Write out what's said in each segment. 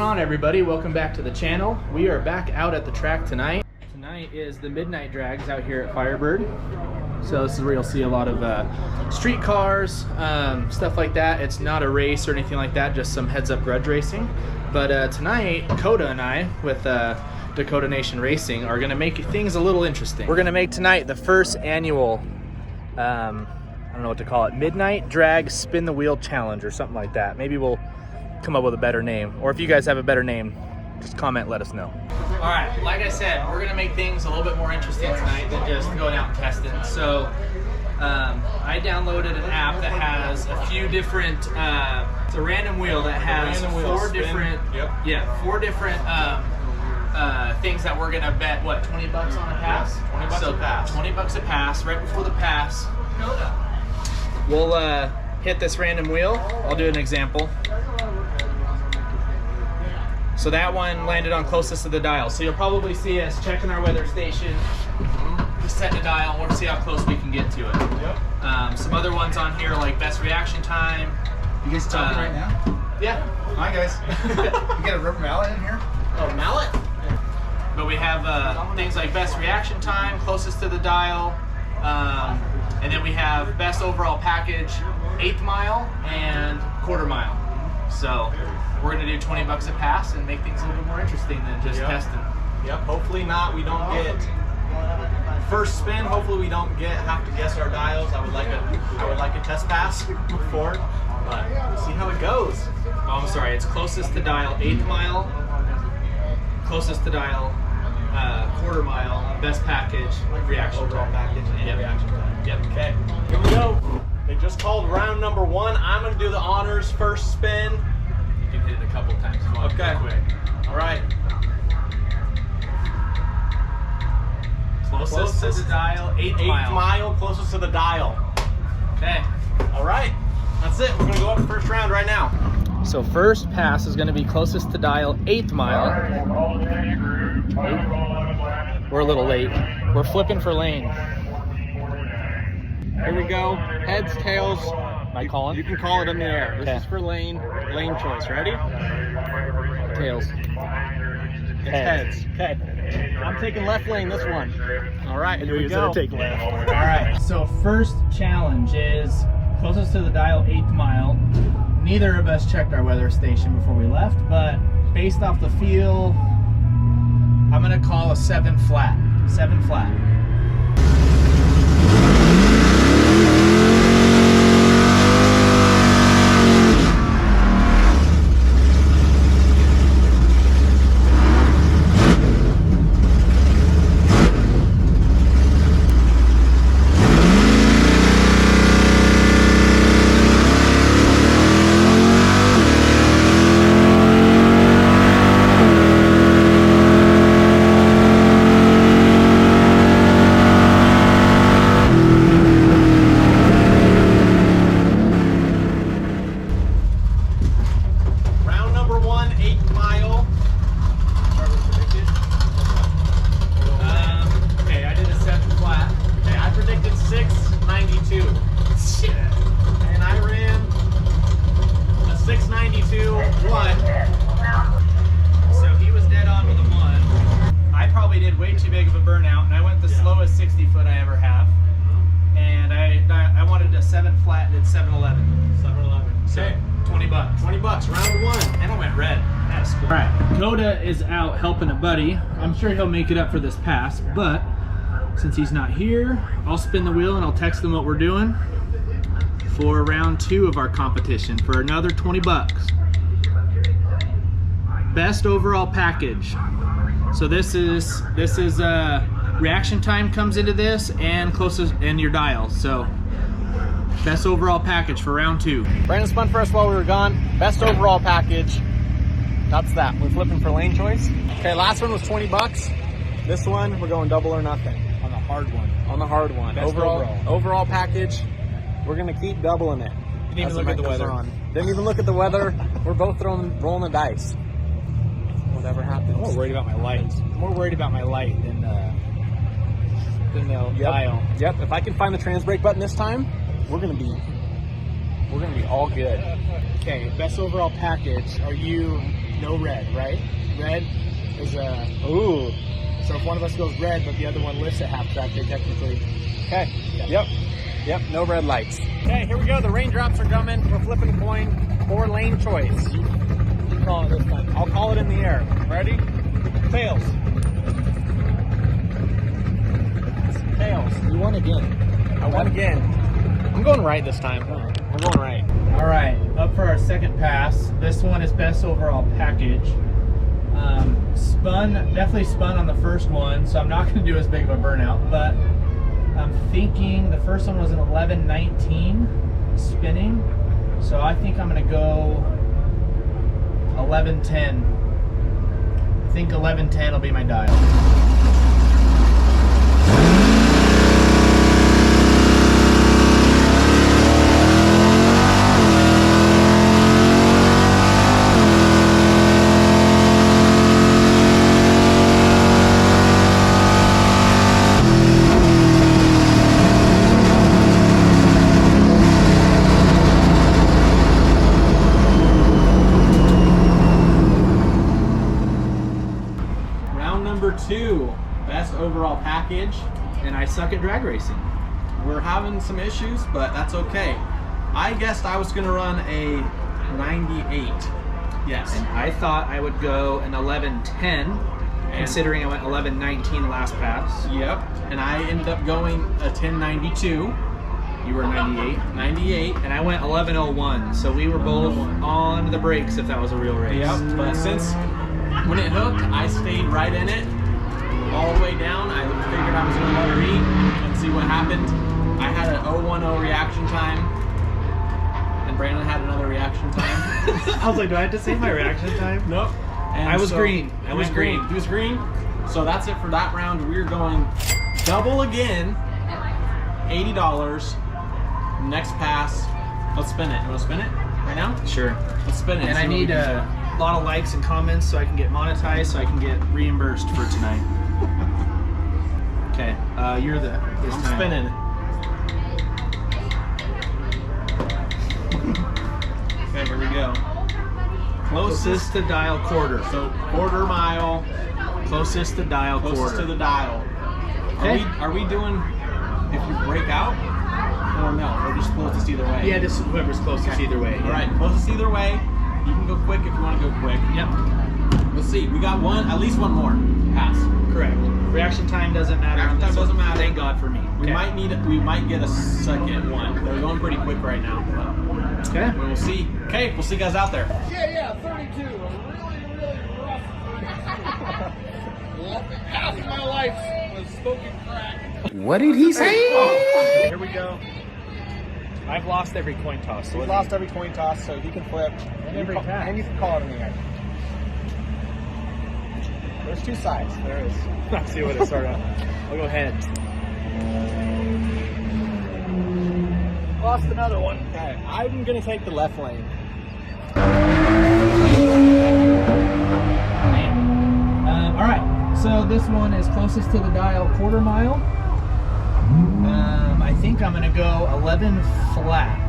on, everybody? Welcome back to the channel. We are back out at the track tonight. Tonight is the midnight drags out here at Firebird. So this is where you'll see a lot of street cars, stuff like that. It's not a race or anything like that, just some heads-up grudge racing. But tonight, Coda and I, with Dakota Nation Racing, are going to make things a little interesting. We're going to make tonight the first annual, I don't know what to call it, Midnight Drag Spin the Wheel Challenge or something like that. Maybe we'll come up with a better name, or if you guys have a better name, just comment, let us know. All right, like I said, we're gonna make things a little bit more interesting tonight than just going out and testing. So I downloaded an app that has a few different, it's a random wheel that has four different things that we're gonna bet, what, 20 bucks on a pass? 20 bucks a pass. 20 bucks a pass, right before the pass. We'll hit this random wheel. I'll do an example. So that one landed on closest to the dial. So you'll probably see us checking our weather station, set the dial, we'll see how close we can get to it. Yep. Some other ones on here like best reaction time. You guys talking right now? Yeah. Hi guys. You got a rubber mallet in here? Oh, mallet? But we have things like best reaction time, closest to the dial, and then we have best overall package, 1/8 mile and 1/4 mile. So we're gonna do 20 bucks a pass and make things a little bit more interesting than just testing. Yep. Hopefully not. We don't get first spin. Hopefully we don't have to guess our dials. I would like a test pass before, but we'll see how it goes. Oh, I'm sorry. It's closest to dial, 1/8 mile. Closest to dial, 1/4 mile. Best package, reaction overall time. package, and reaction time. Yep. Okay. Here we go. They just called round number 1. I'm gonna do the honors first spin. You can hit it a couple times if you want. Okay. Quick. All right. Closest to the dial, 1/8 mile. 1/8 mile, closest to the dial. Okay. All right. That's it. We're gonna go up the first round right now. So first pass is going to be closest to dial, 1/8 mile. We're a little late. We're flipping for lane. Here we go. Heads, tails. Am I calling? You can call it in the air. This Okay. is for lane choice. Ready? Tails. It's heads. Okay. I'm taking left lane this one. All right, here we go. Take left. All right. So first challenge is closest to the dial, 1/8 mile. Neither of us checked our weather station before we left, but based off the feel, I'm gonna call a 7 flat. 7 flat. Way too big of a burnout, and I went the slowest 60 foot I ever have, and I wanted a 7 flat, did 711. 7-11. So Okay. 20 bucks. 20 bucks. Round 1. And I went red. That's cool. All right, Coda is out helping a buddy. I'm sure he'll make it up for this pass, but since he's not here, I'll spin the wheel and I'll text him what we're doing for round 2 of our competition for another 20 bucks. Best overall package. So this is reaction time comes into this, and closest and your dial. So best overall package for round 2. Brandon spun for us while we were gone. Best overall package. That's that. We're flipping for lane choice. Okay, last one was 20 bucks. This one, we're going double or nothing. On the hard one. On the hard one. Best Overall package, we're gonna keep doubling it. Didn't even look at the weather. Didn't even look at the weather. We're both rolling the dice. Whatever happens. I'm more worried about my light. I'm more worried about my light than the dial. Yep. If I can find the trans brake button this time, we're gonna be all good. Okay, best overall package. Are you no red, right? Red is ooh. So if one of us goes red, but the other one lifts at half track, they technically. Okay. Yep. No red lights. Okay, here we go. The raindrops are coming. We're flipping a coin for lane choice. You call it this time. I'll call it in the air. Ready? Tails. Tails. You won again. I won again. I'm going right this time. I'm going right. All right, up for our second pass. This one is best overall package. Definitely spun on the first one, so I'm not going to do as big of a burnout, but I'm thinking the first one was an 11:19 spinning, so I think I'm going to go 11:10. I think 11:10 will be my dial. Number 2, best overall package, And I suck at drag racing. We're having some issues, but that's okay. I guessed I was gonna run a 98. Yes. And I thought I would go an 11:10, considering I went 11:19 last pass. Yep. And I ended up going a 1092. You were 98. 98. And I went 11:01, so we were both on the brakes if that was a real race. Yep. But since when it hooked, I stayed right in it all the way down. I figured I was going to let her eat and see what happened. I had an 010 reaction time, and Brandon had another reaction time. I was like, do I have to say my reaction time? Nope. And I was so green. I was green. He was green. So that's it for that round. We're going double again, $80. Next pass. Let's spin it. You want to spin it right now? Sure. Let's spin it. And I need a lot of likes and comments so I can get monetized, so I can get reimbursed for tonight. Okay, you're the. I'm spinning. Okay, here we go. Closest to dial quarter. So quarter mile. Closest to dial Closest quarter. to the dial. Okay. Are we doing if you break out or no? Or just closest either way? Yeah, just whoever's closest either way. All right, closest either way. You can go quick if you want to go quick. Yep. Let's see. We got at least one more pass. Correct. Reaction time doesn't matter. Reaction time doesn't matter. Thank God for me. We Okay. might get a second one. They're going pretty quick right now. But Okay. we'll see. Okay, we'll see you guys out there. Yeah, 32. Really rough. Half of my life was smoking crack. What did he say? Here we go. I've lost every coin toss. He's lost every coin toss, so he can flip. And every pass. And you can call it in the air. There's two sides. There is. Let's see what it started on. I'll go heads. Lost another one. Okay, I'm gonna take the left lane. All right, so this one is closest to the dial quarter mile. I think I'm gonna go 11 flat.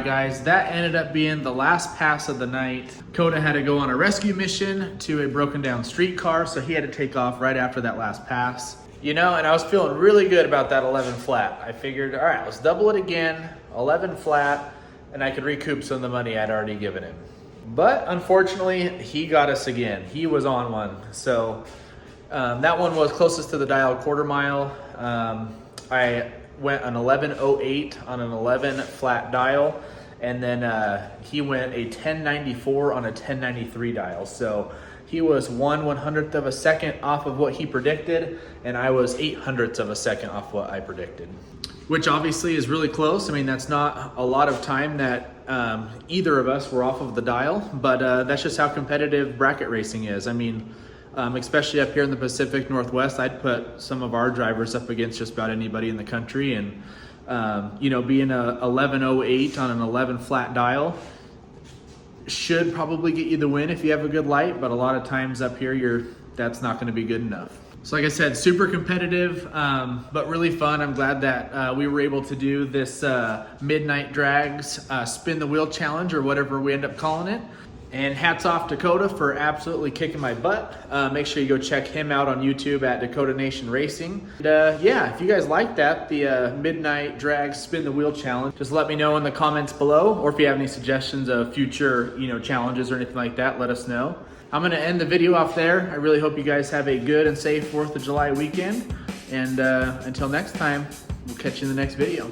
Guys, that ended up being the last pass of the night. Coda had to go on a rescue mission to a broken down streetcar, so he had to take off right after that last pass. You know, and I was feeling really good about that 11 flat. I figured, all right, let's double it again, 11 flat, and I could recoup some of the money I'd already given him. But unfortunately, he got us again. He was on one. So that one was closest to the dial quarter mile. I went an 11:08 on an 11 flat dial, and then he went a 1094 on a 1093 dial. So He was 1/100th of a second off of what he predicted, and I was 800ths of a second off what I predicted. Which obviously is really close. I mean, that's not a lot of time that either of us were off of the dial, but that's just how competitive bracket racing is. I mean, especially up here in the Pacific Northwest, I'd put some of our drivers up against just about anybody in the country, and you know, being a 11:08 on an 11 flat dial should probably get you the win if you have a good light, but a lot of times up here, that's not going to be good enough. So like I said, super competitive, but really fun. I'm glad that we were able to do this Midnight Drags Spin the Wheel Challenge, or whatever we end up calling it. And hats off Dakota for absolutely kicking my butt. Make sure you go check him out on YouTube at Dakota Nation Racing. And, yeah, if you guys like that, the Midnight Drags Spin the Wheel Challenge, just let me know in the comments below, or if you have any suggestions of future, you know, challenges or anything like that, let us know. I'm gonna end the video off there. I really hope you guys have a good and safe 4th of July weekend. And until next time, we'll catch you in the next video.